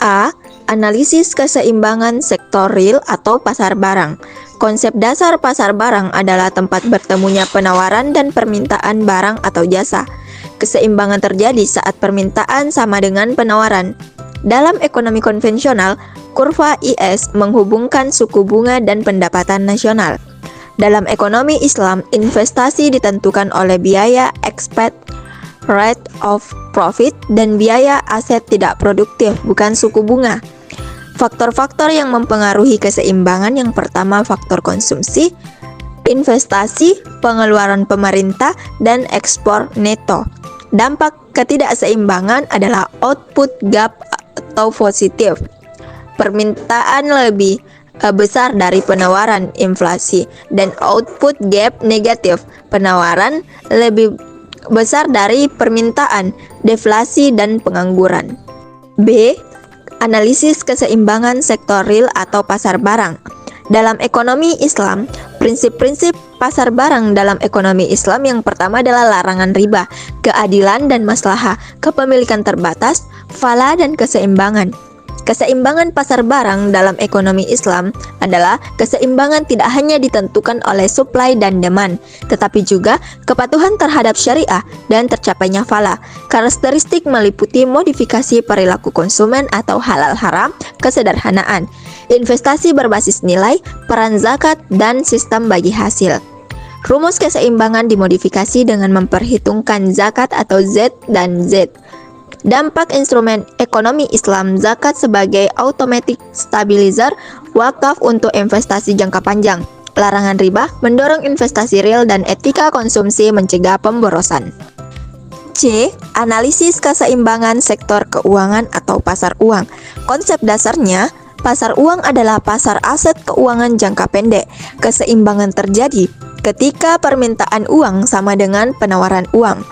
A. Analisis keseimbangan sektor real atau pasar barang. Konsep dasar pasar barang adalah tempat bertemunya penawaran dan permintaan barang atau jasa. Keseimbangan terjadi saat permintaan sama dengan penawaran. Dalam ekonomi konvensional, kurva IS menghubungkan suku bunga dan pendapatan nasional. Dalam ekonomi Islam, investasi ditentukan oleh biaya expected rate of profit dan biaya aset tidak produktif, bukan suku bunga. Faktor-faktor yang mempengaruhi keseimbangan yang pertama faktor konsumsi, investasi, pengeluaran pemerintah, dan ekspor neto. Dampak ketidakseimbangan adalah output gap atau positif. Permintaan lebih besar dari penawaran, inflasi, dan output gap negatif. Penawaran lebih besar dari permintaan, deflasi, dan pengangguran. B. Analisis keseimbangan sektor real atau pasar barang. Dalam ekonomi Islam, prinsip-prinsip pasar barang dalam ekonomi Islam yang pertama adalah larangan riba, keadilan dan maslahah, kepemilikan terbatas, fala dan keseimbangan. Keseimbangan pasar barang dalam ekonomi Islam adalah keseimbangan tidak hanya ditentukan oleh supply dan demand, tetapi juga kepatuhan terhadap syariah dan tercapainya fala. Karakteristik meliputi modifikasi perilaku konsumen atau halal haram, kesederhanaan, investasi berbasis nilai, peran zakat, dan sistem bagi hasil. Rumus keseimbangan dimodifikasi dengan memperhitungkan zakat atau Z dan Z. Dampak instrumen ekonomi Islam, zakat sebagai automatic stabilizer, wakaf untuk investasi jangka panjang, larangan riba, mendorong investasi real dan etika konsumsi mencegah pemborosan. C. Analisis keseimbangan sektor keuangan atau pasar uang. Konsep dasarnya, pasar uang adalah pasar aset keuangan jangka pendek. Keseimbangan terjadi ketika permintaan uang sama dengan penawaran uang.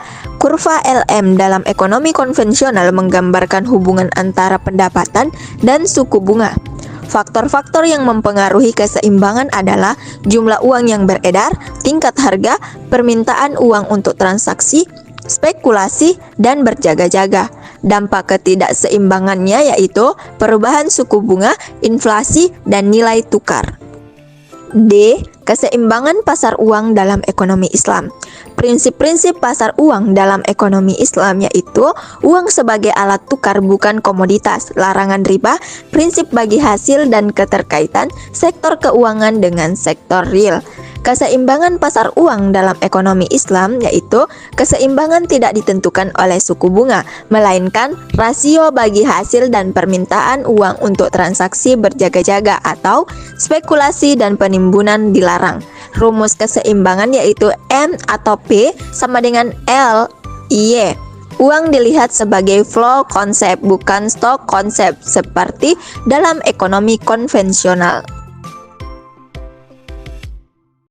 Kurva LM dalam ekonomi konvensional menggambarkan hubungan antara pendapatan dan suku bunga. Faktor-faktor yang mempengaruhi keseimbangan adalah jumlah uang yang beredar, tingkat harga, permintaan uang untuk transaksi, spekulasi, dan berjaga-jaga. Dampak ketidakseimbangannya yaitu perubahan suku bunga, inflasi, dan nilai tukar. D. Keseimbangan pasar uang dalam ekonomi Islam. Prinsip-prinsip pasar uang dalam ekonomi Islam yaitu uang sebagai alat tukar bukan komoditas, larangan riba, prinsip bagi hasil dan keterkaitan sektor keuangan dengan sektor real. Keseimbangan pasar uang dalam ekonomi Islam yaitu keseimbangan tidak ditentukan oleh suku bunga, melainkan rasio bagi hasil dan permintaan uang untuk transaksi berjaga-jaga atau spekulasi dan penimbunan dilarang. Rumus keseimbangan yaitu M atau P sama dengan L, Y. Uang dilihat sebagai flow konsep bukan stock konsep seperti dalam ekonomi konvensional.